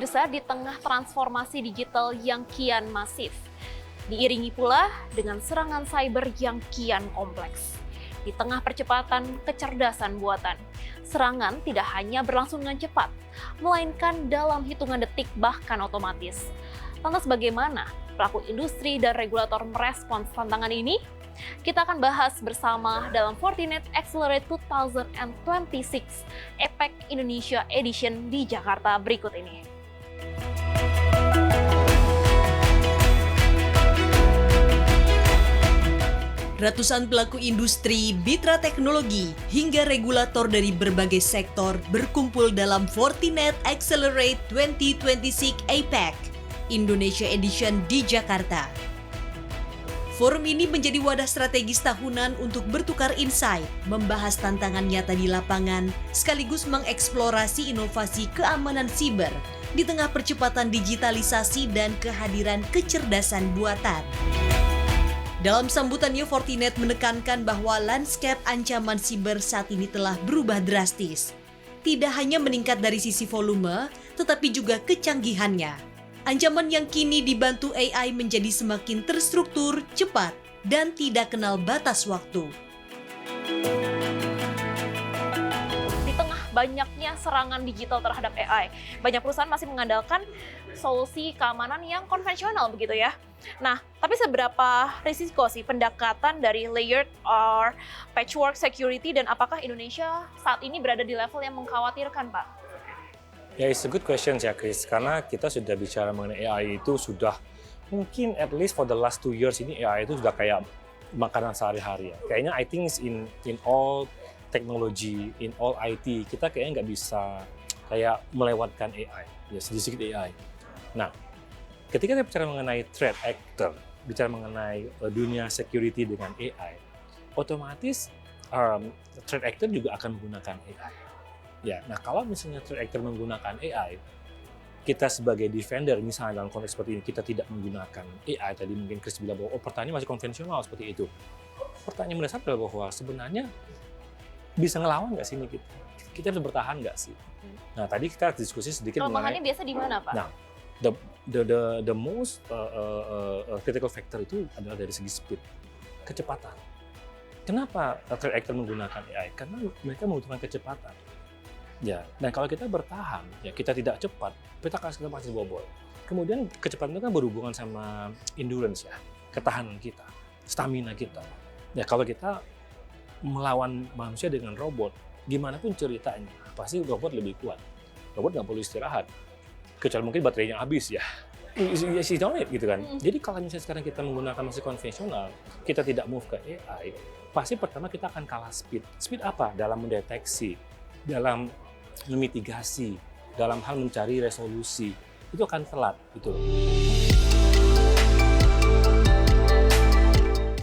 pemirsa, di tengah transformasi digital yang kian masif, diiringi pula dengan serangan cyber yang kian kompleks. Di tengah percepatan kecerdasan buatan, serangan tidak hanya berlangsung dengan cepat, melainkan dalam hitungan detik bahkan otomatis. Lantas bagaimana pelaku industri dan regulator merespons tantangan ini? Kita akan bahas bersama dalam Fortinet Accelerate 2026 APEC Indonesia Edition di Jakarta berikut ini. Ratusan pelaku industri, mitra teknologi, hingga regulator dari berbagai sektor berkumpul dalam Fortinet Accelerate 2026 APEC Indonesia Edition di Jakarta. Forum ini menjadi wadah strategis tahunan untuk bertukar insight, membahas tantangan nyata di lapangan, sekaligus mengeksplorasi inovasi keamanan siber di tengah percepatan digitalisasi dan kehadiran kecerdasan buatan. Dalam sambutannya, Fortinet menekankan bahwa landscape ancaman siber saat ini telah berubah drastis. Tidak hanya meningkat dari sisi volume, tetapi juga kecanggihannya. Ancaman yang kini dibantu AI menjadi semakin terstruktur, cepat, dan tidak kenal batas waktu. Di tengah banyaknya serangan digital terhadap AI, banyak perusahaan masih mengandalkan solusi keamanan yang konvensional begitu ya. Nah, tapi seberapa risiko sih pendekatan dari layered or patchwork security, dan apakah Indonesia saat ini berada di level yang mengkhawatirkan, Pak? Ya, it's a good question ya, Chris. Karena kita sudah bicara mengenai AI itu sudah mungkin at least for the last 2 years ini AI itu sudah kayak makanan sehari-hari ya. Kayaknya I think in all technology, in all IT, kita kayaknya nggak bisa kayak melewatkan AI, ya sedikit AI. Nah, ketika kita bicara mengenai threat actor, bicara mengenai dunia security dengan AI, otomatis threat actor juga akan menggunakan AI. Ya, nah kalau misalnya threat actor menggunakan AI, kita sebagai defender misalnya dalam konteks seperti ini kita tidak menggunakan AI, tadi mungkin Chris bilang bahwa pertanyaan masih konvensional seperti itu. Pertanyaan mendasar adalah bahwa sebenarnya bisa ngelawan nggak sih ini kita? Kita bisa bertahan nggak sih? Nah tadi kita diskusi sedikit kelemahannya biasa di mana, Pak? Nah, the most critical factor itu adalah dari segi speed, kecepatan. Kenapa threat actor menggunakan AI? Karena mereka membutuhkan kecepatan. Ya, dan kalau kita bertahan, ya kita tidak cepat, kita pasti bobol. Kemudian kecepatan itu kan berhubungan sama endurance ya, ketahanan kita, stamina kita. Ya kalau kita melawan manusia dengan robot, gimana pun ceritanya, pasti robot lebih kuat. Robot nggak perlu istirahat, kecuali mungkin baterainya habis ya. She's on it gitu kan. Jadi kalau misalnya sekarang kita menggunakan masih konvensional, kita tidak move ke AI, pasti pertama kita akan kalah speed. Speed apa? Dalam mendeteksi, dalam memitigasi, dalam hal mencari resolusi, itu akan telat gitu loh.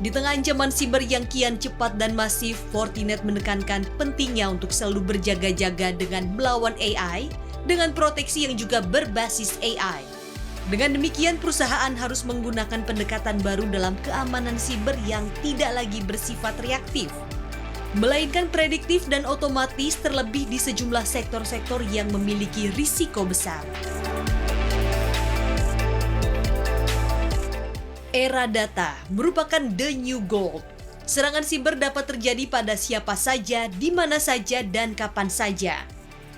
Di tengah ancaman siber yang kian cepat dan masif, Fortinet menekankan pentingnya untuk selalu berjaga-jaga dengan melawan AI dengan proteksi yang juga berbasis AI. Dengan demikian, perusahaan harus menggunakan pendekatan baru dalam keamanan siber yang tidak lagi bersifat reaktif, melainkan prediktif dan otomatis, terlebih di sejumlah sektor-sektor yang memiliki risiko besar. Era data merupakan the new gold. Serangan siber dapat terjadi pada siapa saja, di mana saja, dan kapan saja.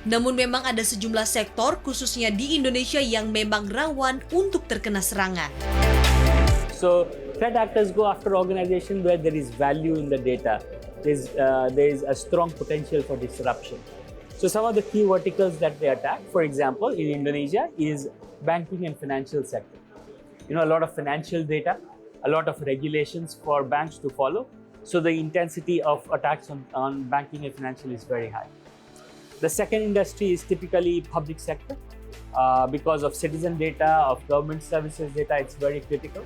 Namun memang ada sejumlah sektor, khususnya di Indonesia, yang memang rawan untuk terkena serangan. So, threat actors go after organizations where there is value in the data. There is a strong potential for disruption. So some of the key verticals that they attack, for example, in Indonesia, is banking and financial sector. You know, a lot of financial data, a lot of regulations for banks to follow. So the intensity of attacks on banking and financial is very high. The second industry is typically public sector. Because of citizen data, of government services data, it's very critical.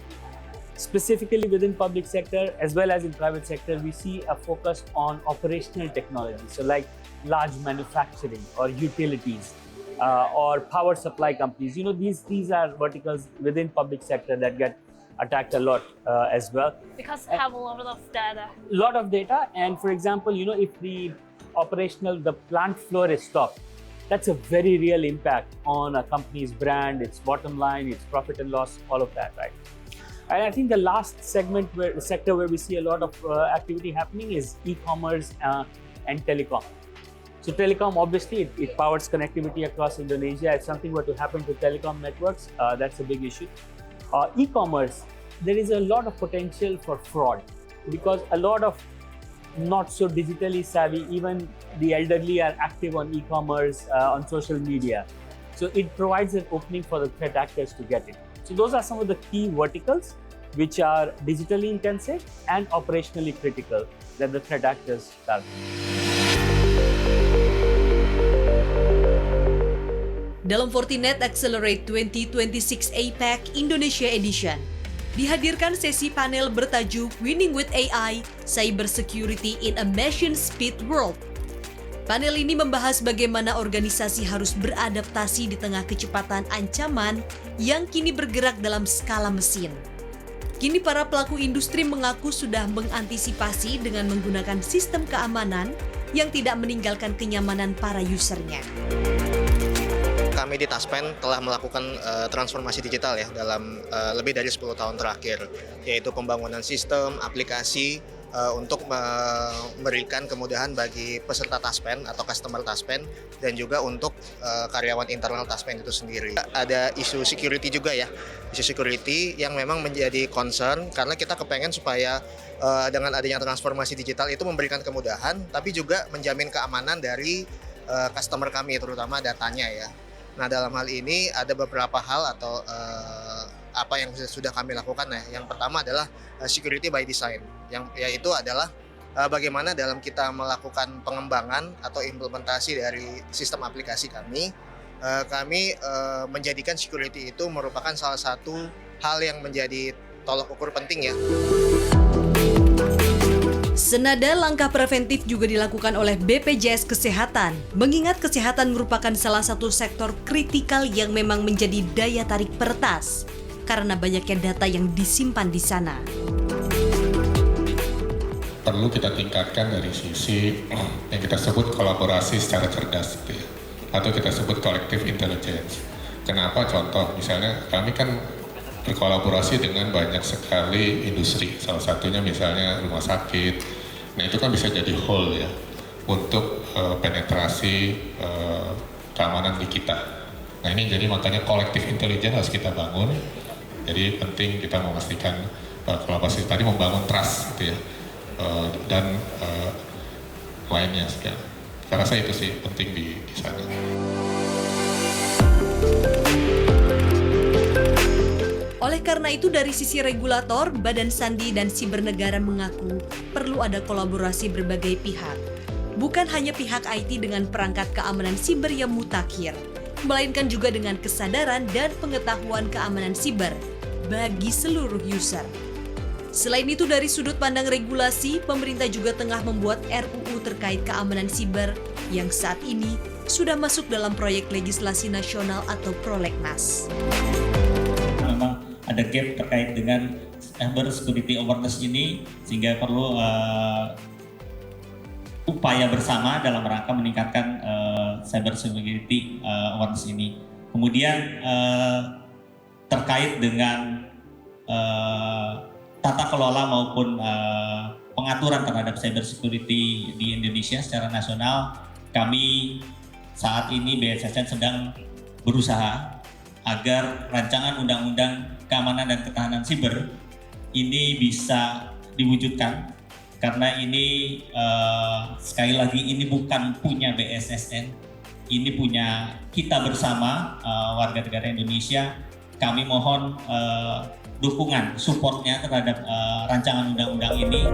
Specifically within public sector as well as in private sector, we see a focus on operational technology. So like large manufacturing or utilities or power supply companies. You know, these are verticals within public sector that get attacked a lot as well. Because have a lot of data. Lot of data, and for example, you know, if the plant floor is stopped, that's a very real impact on a company's brand, its bottom line, its profit and loss, all of that, right? And I think the last sector where we see a lot of activity happening is e-commerce and telecom. So telecom, obviously, it powers connectivity across Indonesia. If something were to happen to telecom networks, that's a big issue. E-commerce, there is a lot of potential for fraud because a lot of not so digitally savvy, even the elderly are active on e-commerce, on social media. So it provides an opening for the threat actors to get in. So those are some of the key verticals which are digitally intensive and operationally critical that the threat actors target. Dalam Fortinet Accelerate 2026 APEC Indonesia Edition, dihadirkan sesi panel bertajuk Winning with AI, Cyber Security in a Machine Speed World. Panel ini membahas bagaimana organisasi harus beradaptasi di tengah kecepatan ancaman yang kini bergerak dalam skala mesin. Kini para pelaku industri mengaku sudah mengantisipasi dengan menggunakan sistem keamanan yang tidak meninggalkan kenyamanan para usernya. Kami di Taspen telah melakukan transformasi digital ya dalam lebih dari 10 tahun terakhir, yaitu pembangunan sistem, aplikasi untuk memberikan kemudahan bagi peserta Taspen atau customer Taspen dan juga untuk karyawan internal Taspen itu sendiri. Ada isu security juga ya, isu security yang memang menjadi concern karena kita kepengen supaya dengan adanya transformasi digital itu memberikan kemudahan tapi juga menjamin keamanan dari customer kami terutama datanya ya. Nah dalam hal ini ada beberapa hal atau apa yang sudah kami lakukan ya. Yang pertama adalah security by design, yang yaitu adalah bagaimana dalam kita melakukan pengembangan atau implementasi dari sistem aplikasi kami menjadikan security itu merupakan salah satu hal yang menjadi tolok ukur penting ya. Senada langkah preventif juga dilakukan oleh BPJS Kesehatan, mengingat kesehatan merupakan salah satu sektor kritikal yang memang menjadi daya tarik peretas karena banyaknya data yang disimpan di sana. Perlu kita tingkatkan dari sisi yang kita sebut kolaborasi secara cerdas, gitu ya, atau kita sebut collective intelligence. Kenapa? Contoh, misalnya kami kan berkolaborasi dengan banyak sekali industri, salah satunya misalnya rumah sakit. Nah itu kan bisa jadi whole ya untuk penetrasi keamanan di kita. Nah ini jadi makanya collective intelligence harus kita bangun. Jadi penting kita memastikan kolaborasi tadi membangun trust gitu ya dan lainnya sekian. Saya rasa itu sih penting di sana. Oleh karena itu dari sisi regulator, Badan Sandi dan Siber Negara mengaku perlu ada kolaborasi berbagai pihak. Bukan hanya pihak IT dengan perangkat keamanan siber yang mutakhir, melainkan juga dengan kesadaran dan pengetahuan keamanan siber bagi seluruh user. Selain itu dari sudut pandang regulasi, pemerintah juga tengah membuat RUU terkait keamanan siber yang saat ini sudah masuk dalam proyek legislasi nasional atau Prolegnas. Memang ada gap terkait dengan cyber security awareness ini sehingga perlu upaya bersama dalam rangka meningkatkan cyber security awareness ini. Kemudian terkait dengan tata kelola maupun pengaturan terhadap cyber security di Indonesia secara nasional, kami saat ini BSSN sedang berusaha agar rancangan undang-undang keamanan dan ketahanan siber ini bisa diwujudkan karena ini sekali lagi ini bukan punya BSSN, ini punya kita bersama warga negara Indonesia. Kami mohon dukungan, supportnya terhadap rancangan undang-undang ini.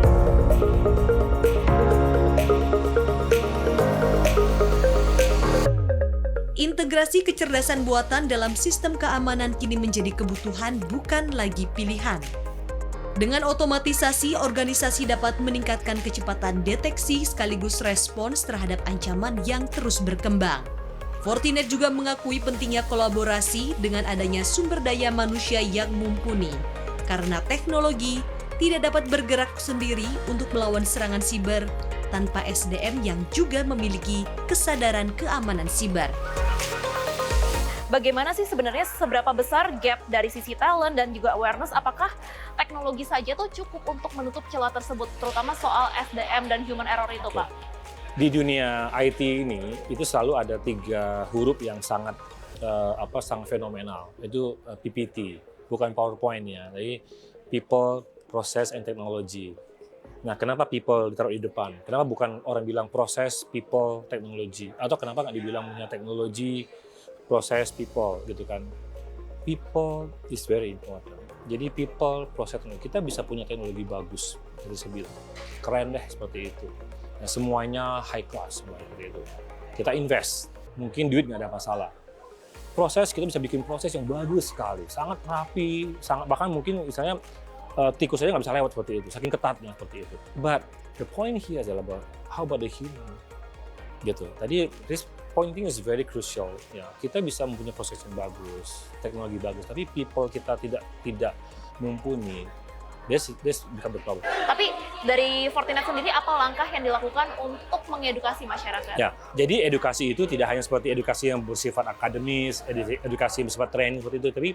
Integrasi kecerdasan buatan dalam sistem keamanan kini menjadi kebutuhan bukan lagi pilihan. Dengan otomatisasi, organisasi dapat meningkatkan kecepatan deteksi sekaligus respons terhadap ancaman yang terus berkembang. Fortinet juga mengakui pentingnya kolaborasi dengan adanya sumber daya manusia yang mumpuni, karena teknologi tidak dapat bergerak sendiri untuk melawan serangan siber tanpa SDM yang juga memiliki kesadaran keamanan siber. Bagaimana sih sebenarnya seberapa besar gap dari sisi talent dan juga awareness? Apakah teknologi saja tuh cukup untuk menutup celah tersebut, terutama soal SDM dan human error itu, Pak? Di dunia IT ini itu selalu ada 3 huruf yang sangat sangat fenomenal. Itu PPT, bukan PowerPoint ya. Jadi people, process, and technology. Nah, kenapa people ditaruh di depan? Kenapa bukan orang bilang proses, people, technology? Atau kenapa nggak dibilang punya teknologi, proses, people gitu kan? People is very important. Jadi people, proses, teknologi. Kita bisa punya teknologi bagus, jadi saya bilang. Keren deh seperti itu. Nah, semuanya high class seperti itu. Kita invest, mungkin duit nggak ada masalah. Proses, kita bisa bikin proses yang bagus sekali, sangat rapi, bahkan mungkin misalnya tikus saja nggak bisa lewat seperti itu, saking ketatnya seperti itu. But the point here adalah about how about the human, gitu. Tadi this pointing is very crucial. Ya, kita bisa mempunyai proses yang bagus, teknologi bagus, tapi people kita tidak mumpuni. This become the problem. Tapi dari Fortinet sendiri apa langkah yang dilakukan untuk mengedukasi masyarakat? Ya, jadi edukasi itu tidak hanya seperti edukasi yang bersifat akademis, edukasi yang bersifat training seperti itu, tapi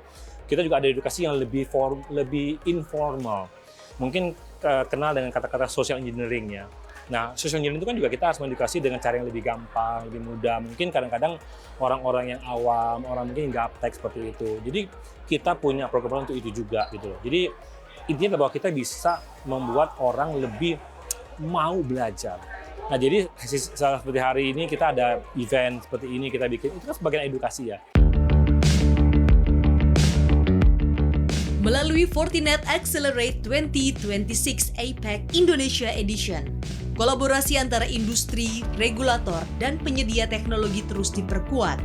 kita juga ada edukasi yang lebih informal. Mungkin kenal dengan kata-kata social engineering ya. Nah, social engineering itu kan juga kita harus mengedukasi dengan cara yang lebih gampang, lebih mudah. Mungkin kadang-kadang orang-orang yang awam, orang mungkin gaptek seperti itu. Jadi kita punya program untuk itu juga gitu loh. Jadi intinya bahwa kita bisa membuat orang lebih mau belajar. Nah, jadi seperti hari ini kita ada event seperti ini kita bikin, itu kan sebagian edukasi ya. Melalui Fortinet Accelerate 2026 APEC Indonesia Edition, kolaborasi antara industri, regulator, dan penyedia teknologi terus diperkuat.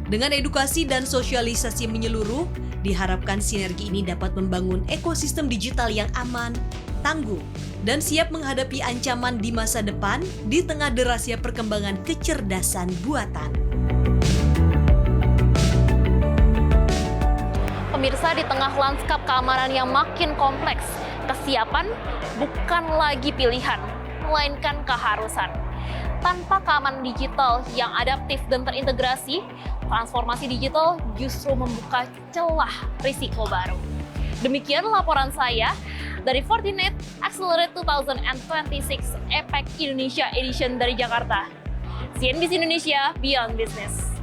Dengan edukasi dan sosialisasi menyeluruh, diharapkan sinergi ini dapat membangun ekosistem digital yang aman, tangguh, dan siap menghadapi ancaman di masa depan di tengah derasnya perkembangan kecerdasan buatan. Pemirsa, di tengah lanskap keamanan yang makin kompleks, kesiapan bukan lagi pilihan, melainkan keharusan. Tanpa keamanan digital yang adaptif dan terintegrasi, transformasi digital justru membuka celah risiko baru. Demikian laporan saya dari Fortinet Accelerate 2026 APEC Indonesia Edition dari Jakarta. CNBC Indonesia, Beyond Business.